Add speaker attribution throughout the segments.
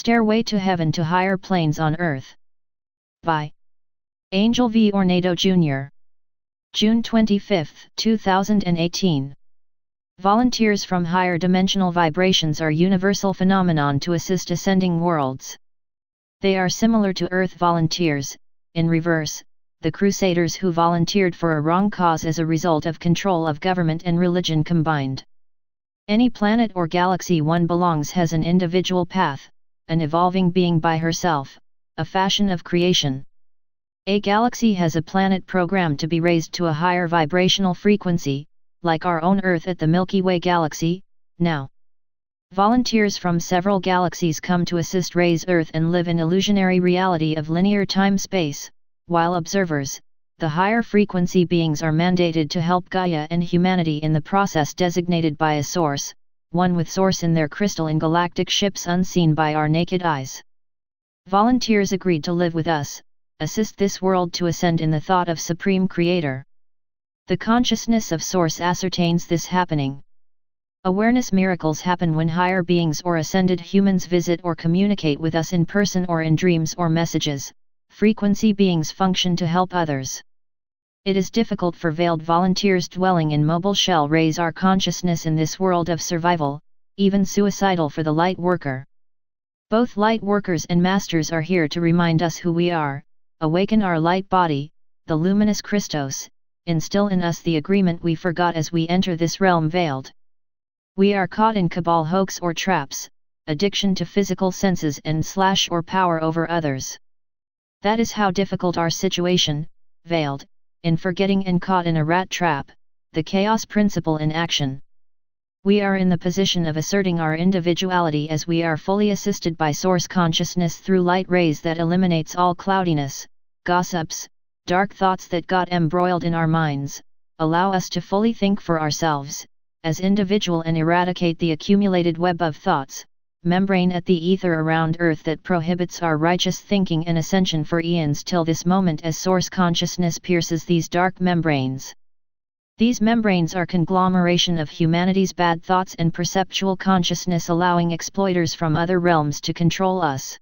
Speaker 1: Stairway to Heaven to Higher Planes on Earth. By Angel V. Ornedo Jr. June 25, 2018. Volunteers from higher dimensional vibrations are universal phenomenon to assist ascending worlds. They are similar to Earth volunteers, in reverse, the crusaders who volunteered for a wrong cause as a result of control of government and religion combined. Any planet or galaxy one belongs has an individual path, an evolving being by herself, a fashion of creation. A galaxy has a planet programmed to be raised to a higher vibrational frequency, like our own Earth at the Milky Way galaxy. Now, volunteers from several galaxies come to assist raise Earth and live in illusionary reality of linear time-space, while observers, the higher frequency beings, are mandated to help Gaia and humanity in the process designated by a source, one with source in their crystalline galactic ships unseen by our naked eyes. Volunteers agreed to live with us, assist this world to ascend in the thought of Supreme Creator. The consciousness of Source ascertains this happening. Awareness miracles happen when higher beings or ascended humans visit or communicate with us in person or in dreams or messages. Frequency beings function to help others. It is difficult for veiled volunteers dwelling in mobile shell raise our consciousness in this world of survival, even suicidal for the light worker. Both light workers and masters are here to remind us who we are, awaken our light body, the luminous Christos, instill in us the agreement we forgot as we enter this realm veiled. We are caught in cabal hoax or traps, addiction to physical senses and / or power over others. That is how difficult our situation, veiled, in forgetting and caught in a rat trap, the chaos principle in action. We are in the position of asserting our individuality as we are fully assisted by Source consciousness through light rays that eliminates all cloudiness, gossips, dark thoughts that got embroiled in our minds, allow us to fully think for ourselves, as individual, and eradicate the accumulated web of thoughts, membrane at the ether around Earth that prohibits our righteous thinking and ascension for eons till this moment, as Source consciousness pierces these dark membranes. These membranes are conglomeration of humanity's bad thoughts and perceptual consciousness, allowing exploiters from other realms to control us.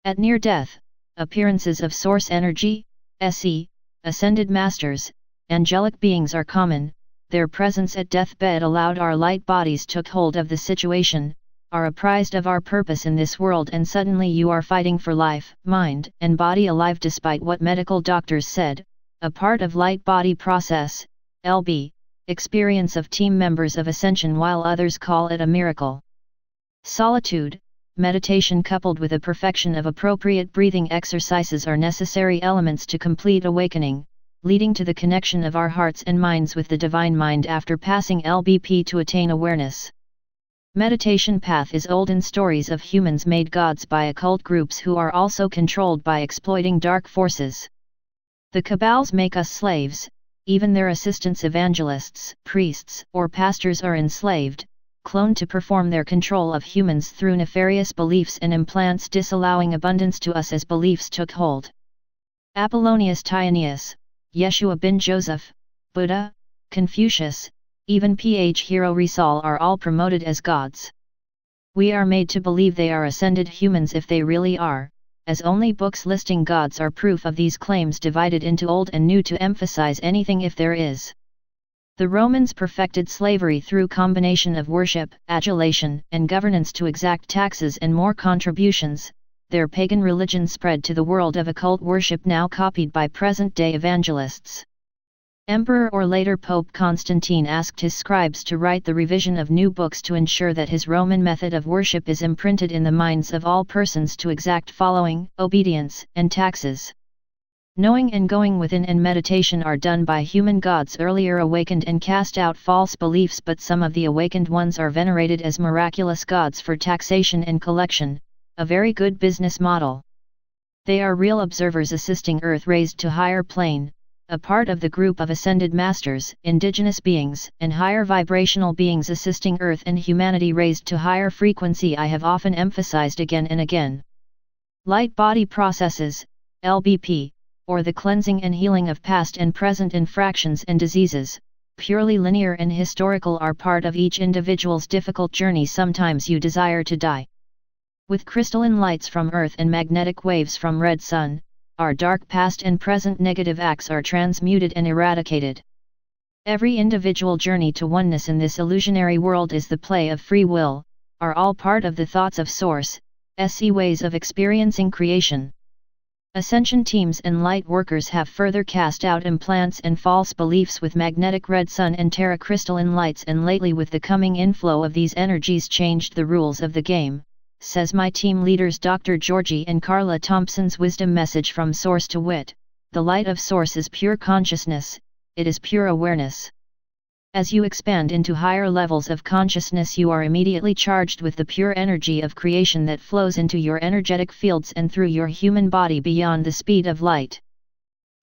Speaker 1: At near death, appearances of Source energy, SE, ascended masters, angelic beings are common. Their presence at deathbed allowed our light bodies took hold of the situation, are apprised of our purpose in this world, and suddenly you are fighting for life, mind and body alive despite what medical doctors said, a part of light body process, LB, experience of team members of ascension, while others call it a miracle. Solitude, meditation coupled with a perfection of appropriate breathing exercises are necessary elements to complete awakening, leading to the connection of our hearts and minds with the Divine Mind after passing LBP to attain awareness. Meditation path is olden stories of humans made gods by occult groups who are also controlled by exploiting dark forces. The cabals make us slaves, even their assistants evangelists, priests, or pastors are enslaved, cloned to perform their control of humans through nefarious beliefs and implants, disallowing abundance to us as beliefs took hold. Apollonius Tyanius, Yeshua bin Joseph, Buddha, Confucius, even PH hero Rizal are all promoted as gods. We are made to believe they are ascended humans if they really are, as only books listing gods are proof of these claims, divided into old and new to emphasize anything if there is. The Romans perfected slavery through combination of worship, adulation, and governance to exact taxes and more contributions. Their pagan religion spread to the world of occult worship, now copied by present-day evangelists. Emperor or later Pope Constantine asked his scribes to write the revision of new books to ensure that his Roman method of worship is imprinted in the minds of all persons to exact following, obedience, and taxes. Knowing and going within and meditation are done by human gods earlier awakened and cast out false beliefs, but some of the awakened ones are venerated as miraculous gods for taxation and collection, a very good business model. They are real observers assisting Earth raised to higher plane, a part of the group of ascended masters, indigenous beings, and higher vibrational beings assisting Earth and humanity raised to higher frequency. I have often emphasized again and again. Light body processes, LBP, or the cleansing and healing of past and present infractions and diseases, purely linear and historical, are part of each individual's difficult journey. Sometimes you desire to die. With crystalline lights from Earth and magnetic waves from Red Sun, our dark past and present negative acts are transmuted and eradicated. Every individual journey to oneness in this illusionary world is the play of free will, are all part of the thoughts of Source, SE ways of experiencing creation. Ascension teams and light workers have further cast out implants and false beliefs with magnetic red sun and terra crystalline lights, and lately with the coming inflow of these energies changed the rules of the game, says my team leaders Dr. Georgie and Carla Thompson's wisdom message from Source to wit, the light of Source is pure consciousness, it is pure awareness. As you expand into higher levels of consciousness, you are immediately charged with the pure energy of creation that flows into your energetic fields and through your human body beyond the speed of light.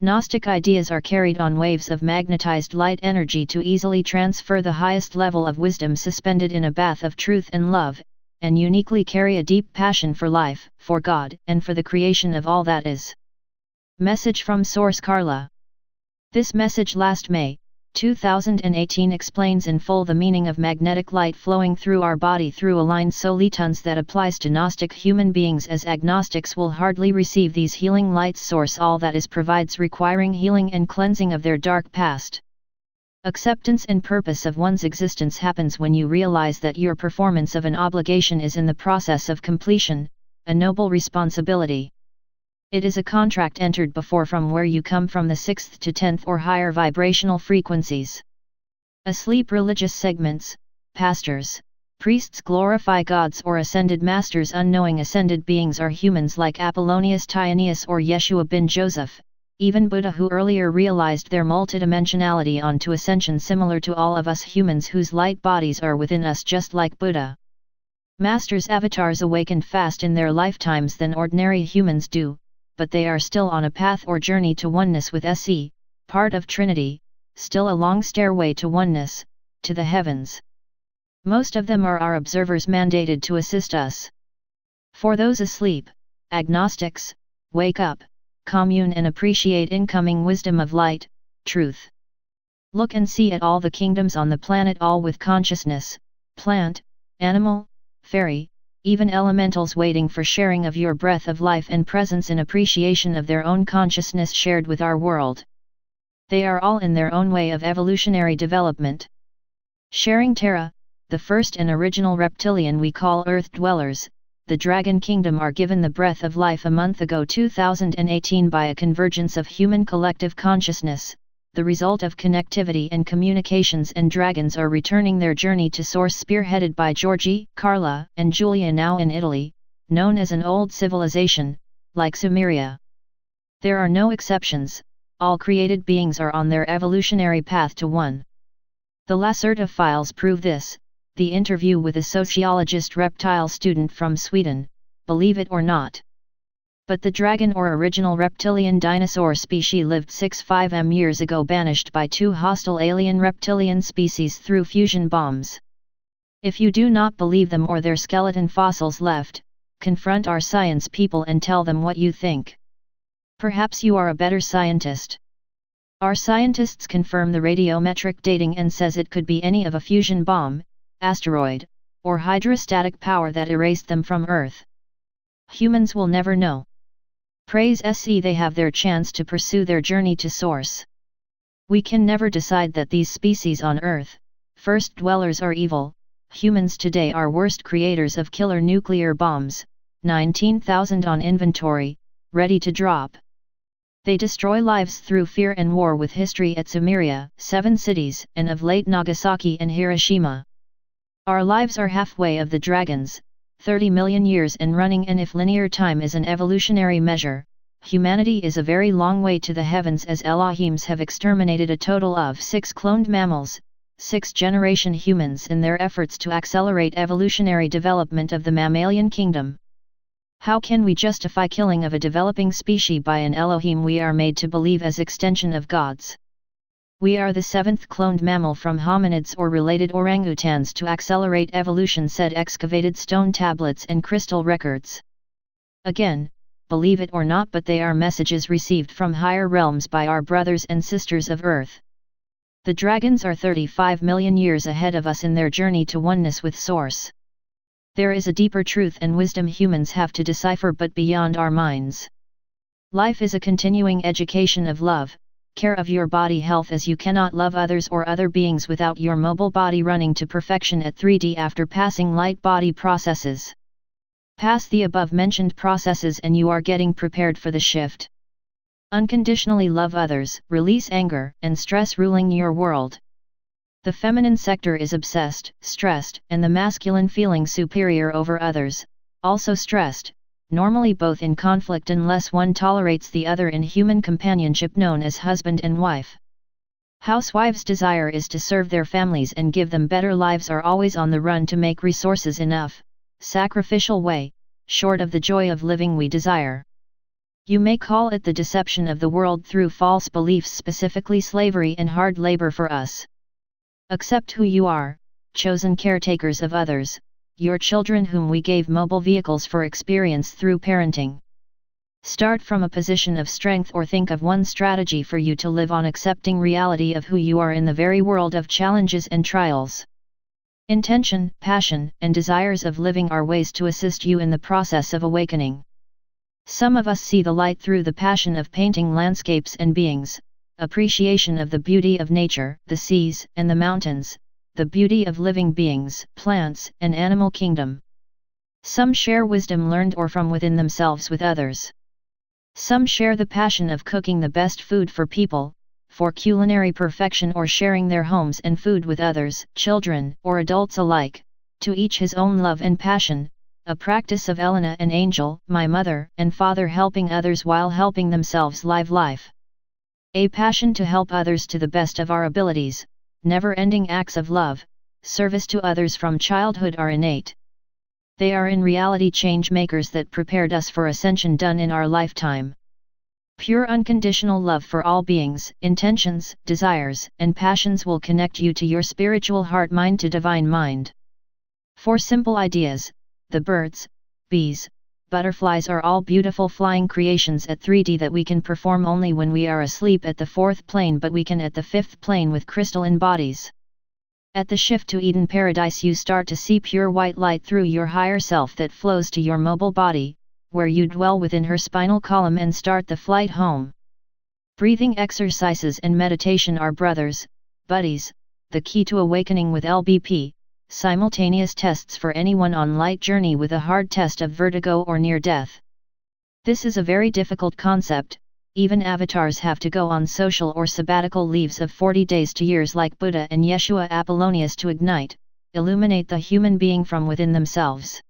Speaker 1: Gnostic ideas are carried on waves of magnetized light energy to easily transfer the highest level of wisdom suspended in a bath of truth and love, and uniquely carry a deep passion for life, for God, and for the creation of all that is. Message from Source Carla. This message last May, 2018 explains in full the meaning of magnetic light flowing through our body through aligned solitons that applies to Gnostic human beings, as agnostics will hardly receive these healing lights. Source all that is provides, requiring healing and cleansing of their dark past. Acceptance and purpose of one's existence happens when you realize that your performance of an obligation is in the process of completion, a noble responsibility. It is a contract entered before from where you come from the 6th to 10th or higher vibrational frequencies. Asleep religious segments, pastors, priests glorify gods or ascended masters. Unknowing ascended beings are humans like Apollonius Tyanius or Yeshua bin Joseph, even Buddha, who earlier realized their multidimensionality onto ascension, similar to all of us humans whose light bodies are within us just like Buddha. Masters avatars awakened fast in their lifetimes than ordinary humans do, but they are still on a path or journey to oneness with SE, part of Trinity, still a long stairway to oneness, to the heavens. Most of them are our observers mandated to assist us. For those asleep, agnostics, wake up, commune and appreciate incoming wisdom of light, truth. Look and see at all the kingdoms on the planet, all with consciousness, plant, animal, fairy, even elementals waiting for sharing of your breath of life and presence in appreciation of their own consciousness shared with our world. They are all in their own way of evolutionary development. Sharing Terra, the first and original reptilian we call Earth dwellers, the Dragon Kingdom are given the breath of life a month ago 2018 by a convergence of human collective consciousness, the result of connectivity and communications, and dragons are returning their journey to Source spearheaded by Georgie, Carla, and Julia, now in Italy, known as an old civilization, like Sumeria. There are no exceptions, all created beings are on their evolutionary path to one. The Lacerta files prove this, the interview with a sociologist reptile student from Sweden, believe it or not. But the dragon or original reptilian dinosaur species lived 6-5 years ago, banished by two hostile alien reptilian species through fusion bombs. If you do not believe them or their skeleton fossils left, confront our science people and tell them what you think. Perhaps you are a better scientist. Our scientists confirm the radiometric dating and says it could be any of a fusion bomb, asteroid, or hydrostatic power that erased them from Earth. Humans will never know. Praise SE, they have their chance to pursue their journey to Source. We can never decide that these species on Earth, first dwellers, are evil. Humans today are worst creators of killer nuclear bombs, 19,000 on inventory, ready to drop. They destroy lives through fear and war, with history at Sumeria, 7 cities, and of late Nagasaki and Hiroshima. Our lives are halfway of the dragons, 30 million years and running, and if linear time is an evolutionary measure, humanity is a very long way to the heavens, as Elohims have exterminated a total of 6 cloned mammals, 6th-generation humans, in their efforts to accelerate evolutionary development of the mammalian kingdom. How can we justify killing of a developing species by an Elohim we are made to believe as extension of gods? We are the 7th cloned mammal from hominids or related orangutans to accelerate evolution, said excavated stone tablets and crystal records. Again, believe it or not, but they are messages received from higher realms by our brothers and sisters of Earth. The dragons are 35 million years ahead of us in their journey to oneness with Source. There is a deeper truth and wisdom humans have to decipher but beyond our minds. Life is a continuing education of love, care of your body health, as you cannot love others or other beings without your mobile body running to perfection at 3D after passing light body processes. Pass the above mentioned processes and you are getting prepared for the shift. Unconditionally love others, release anger and stress ruling your world. The feminine sector is obsessed, stressed, and the masculine feeling superior over others, also stressed, normally both in conflict unless one tolerates the other in human companionship known as husband and wife. Housewives' desire is to serve their families and give them better lives, are always on the run to make resources enough, sacrificial way, short of the joy of living we desire. You may call it the deception of the world through false beliefs, specifically slavery and hard labor for us. Accept who you are, chosen caretakers of others, your children whom we gave mobile vehicles for experience through parenting. Start from a position of strength or think of one strategy for you to live on, accepting reality of who you are in the very world of challenges and trials. Intention, passion, and desires of living are ways to assist you in the process of awakening. Some of us see the light through the passion of painting landscapes and beings, appreciation of the beauty of nature, the seas and the mountains, the beauty of living beings, plants and animal kingdom. Some share wisdom learned or from within themselves with others. Some share the passion of cooking the best food for people, for culinary perfection, or sharing their homes and food with others, children or adults alike, to each his own love and passion, a practice of Elena and Angel, my mother and father, helping others while helping themselves live life. A passion to help others to the best of our abilities, never-ending acts of love, service to others from childhood are innate. They are in reality change makers that prepared us for ascension done in our lifetime. Pure unconditional love for all beings, intentions, desires, and passions will connect you to your spiritual heart mind to divine mind. For simple ideas, the birds, bees, butterflies are all beautiful flying creations at 3D that we can perform only when we are asleep at the 4th plane, but we can at the 5th plane with crystalline bodies. At the shift to Eden Paradise you start to see pure white light through your higher self that flows to your mobile body, where you dwell within her spinal column and start the flight home. Breathing exercises and meditation are brothers, buddies, the key to awakening with LBP. Simultaneous tests for anyone on light journey with a hard test of vertigo or near death. This is a very difficult concept. Even avatars have to go on social or sabbatical leaves of 40 days to years like Buddha and Yeshua Apollonius to ignite, illuminate the human being from within themselves.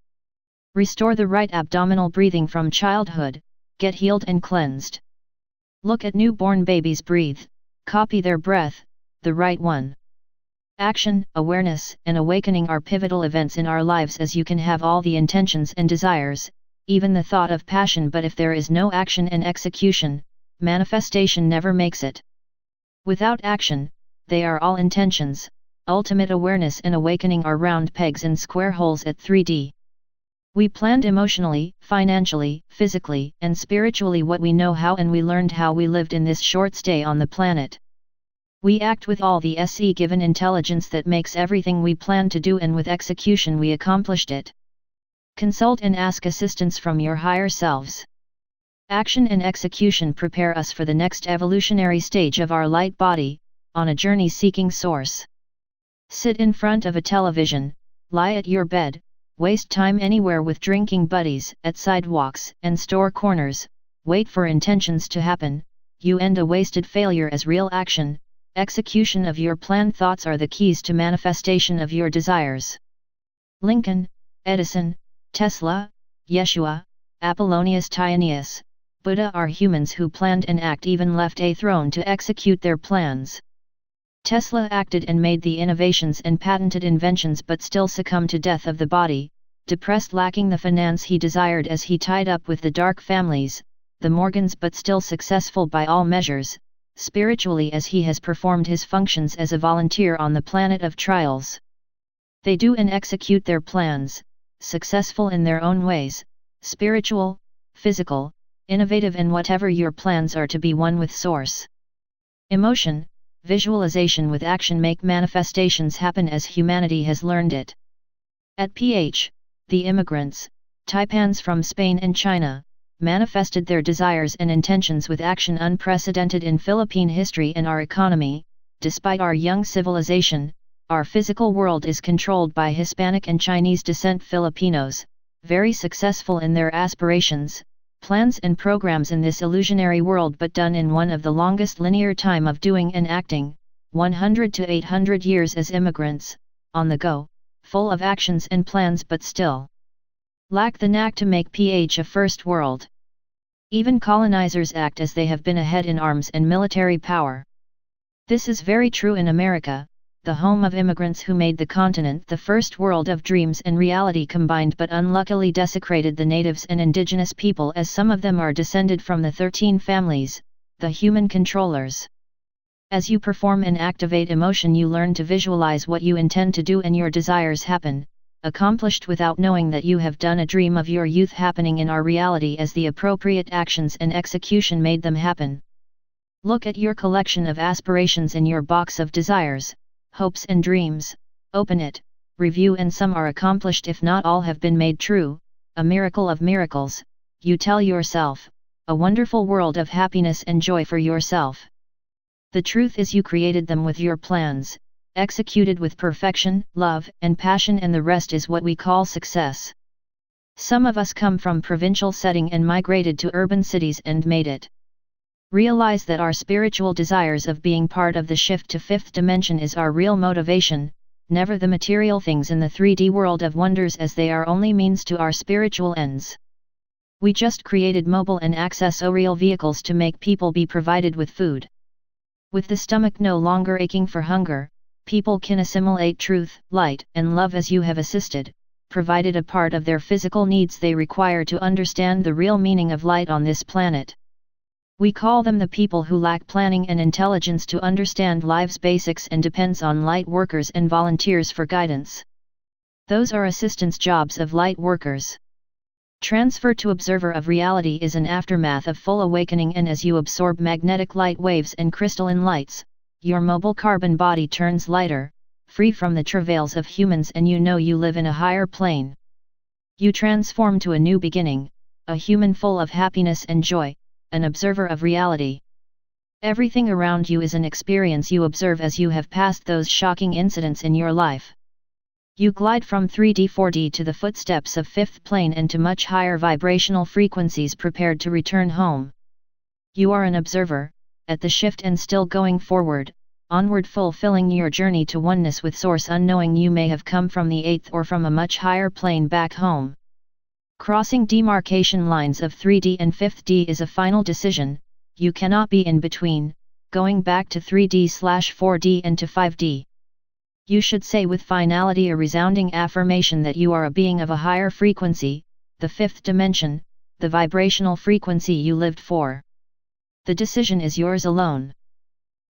Speaker 1: Restore the right abdominal breathing from childhood, get healed and cleansed. Look at newborn babies breathe, copy their breath, the right one. Action, awareness, and awakening are pivotal events in our lives, as you can have all the intentions and desires, even the thought of passion, but if there is no action and execution, manifestation never makes it. Without action, they are all intentions. Ultimate awareness and awakening are round pegs in square holes at 3D. We planned emotionally, financially, physically, and spiritually what we know how, and we learned how we lived in this short stay on the planet. We act with all the SE given intelligence that makes everything we plan to do, and with execution we accomplished it. Consult and ask assistance from your higher selves. Action and execution prepare us for the next evolutionary stage of our light body, on a journey seeking source. Sit in front of a television, lie at your bed, waste time anywhere with drinking buddies, at sidewalks and store corners, wait for intentions to happen, you end a wasted failure as real action. Execution of your planned thoughts are the keys to manifestation of your desires. Lincoln, Edison, Tesla, Yeshua, Apollonius Tyanius, Buddha are humans who planned and act, even left a throne to execute their plans. Tesla acted and made the innovations and patented inventions, but still succumbed to death of the body, depressed, lacking the finance he desired as he tied up with the dark families, the Morgans, but still successful by all measures, spiritually, as he has performed his functions as a volunteer on the planet of trials. They do and execute their plans, successful in their own ways, spiritual, physical, innovative, and whatever your plans are to be one with Source. Emotion, visualization with action make manifestations happen as humanity has learned it. At pH the immigrants, Taipans from Spain and China, manifested their desires and intentions with action unprecedented in Philippine history and our economy. Despite our young civilization, our physical world is controlled by Hispanic and Chinese descent Filipinos, very successful in their aspirations, plans and programs in this illusionary world, but done in one of the longest linear time of doing and acting, 100 to 800 years as immigrants, on the go, full of actions and plans, but still lack the knack to make a first world. Even colonizers act as they have been ahead in arms and military power. This is very true in America, the home of immigrants who made the continent the first world of dreams and reality combined, but unluckily desecrated the natives and indigenous people, as some of them are descended from the 13 families, the human controllers. As you perform and activate emotion, you learn to visualize what you intend to do and your desires happen, accomplished without knowing that you have done a dream of your youth happening in our reality as the appropriate actions and execution made them happen. Look at your collection of aspirations in your box of desires, hopes and dreams, open it, review, and some are accomplished if not all have been made true, a miracle of miracles, you tell yourself, a wonderful world of happiness and joy for yourself. The truth is you created them with your plans, executed with perfection, love, and passion, and the rest is what we call success. Some of us come from provincial setting and migrated to urban cities and made it. Realize that our spiritual desires of being part of the shift to fifth dimension is our real motivation, never the material things in the 3D world of wonders, as they are only means to our spiritual ends. We just created mobile and accessorial vehicles to make people be provided with food. With the stomach no longer aching for hunger, people can assimilate truth, light, and love as you have assisted, provided a part of their physical needs they require to understand the real meaning of light on this planet. We call them the people who lack planning and intelligence to understand life's basics and depends on light workers and volunteers for guidance. Those are assistance jobs of light workers. Transfer to observer of reality is an aftermath of full awakening, and as you absorb magnetic light waves and crystalline lights, your mobile carbon body turns lighter, free from the travails of humans, and you know you live in a higher plane. You transform to a new beginning, a human full of happiness and joy, an observer of reality. Everything around you is an experience you observe as you have passed those shocking incidents in your life. You glide from 3D 4D to the footsteps of fifth plane and to much higher vibrational frequencies, prepared to return home. You are an observer, at the shift and still going forward, onward, fulfilling your journey to oneness with Source, unknowing you may have come from the 8th or from a much higher plane back home. Crossing demarcation lines of 3D and 5D is a final decision, you cannot be in between, going back to 3D/4D and to 5D. You should say with finality a resounding affirmation that you are a being of a higher frequency, the fifth dimension, the vibrational frequency you lived for. The decision is yours alone.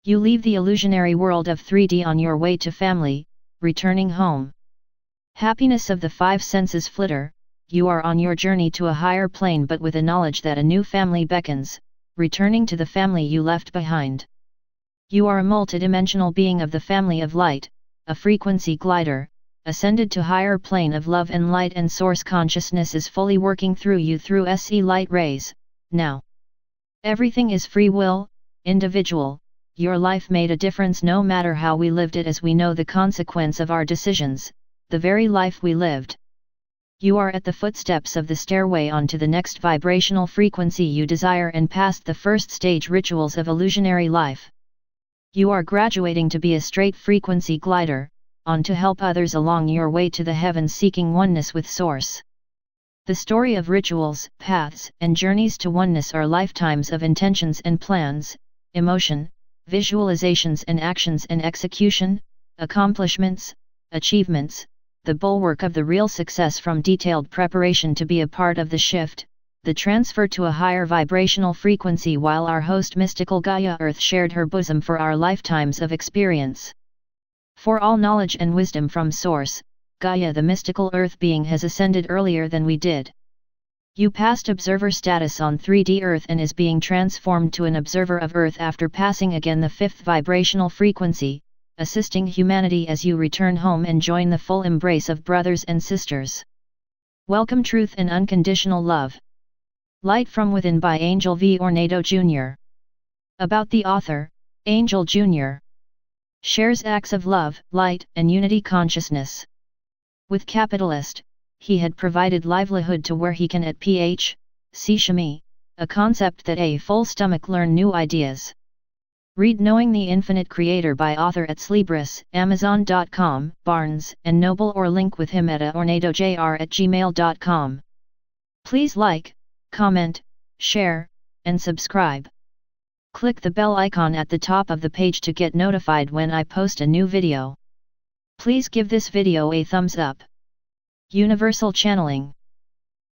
Speaker 1: You leave the illusionary world of 3D on your way to family, returning home. Happiness of the five senses flitter, you are on your journey to a higher plane, but with a knowledge that a new family beckons, returning to the family you left behind. You are a multidimensional being of the family of light, a frequency glider, ascended to higher plane of love and light, and Source consciousness is fully working through you through SE light rays, now. Everything is free will, individual, your life made a difference no matter how we lived it, as we know the consequence of our decisions, the very life we lived. You are at the footsteps of the stairway onto the next vibrational frequency you desire and past the first stage rituals of illusionary life. You are graduating to be a straight frequency glider, on to help others along your way to the heavens, seeking oneness with Source. The story of rituals, paths, and journeys to oneness are lifetimes of intentions and plans, emotion, visualizations and actions and execution, accomplishments, achievements, the bulwark of the real success from detailed preparation to be a part of the shift, the transfer to a higher vibrational frequency, while our host mystical Gaia Earth shared her bosom for our lifetimes of experience. For all knowledge and wisdom from Source, Gaia the mystical Earth being has ascended earlier than we did. You passed observer status on 3D Earth and is being transformed to an observer of Earth after passing again the fifth vibrational frequency, assisting humanity as you return home and join the full embrace of brothers and sisters. Welcome Truth and Unconditional Love. Light from Within by Angel V. Ornedo Jr. About the author, Angel Jr. shares acts of love, light, and unity consciousness. With capitalist, he had provided livelihood to where he can at C. Shami, a concept that a full stomach learn new ideas. Read Knowing the Infinite Creator by author at Slibris, Amazon.com, Barnes & Noble, or link with him at ornedojr@gmail.com. Please like, comment, share, and subscribe. Click the bell icon at the top of the page to get notified when I post a new video. Please give this video a thumbs up. Universal Channeling.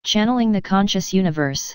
Speaker 1: Channeling the conscious universe.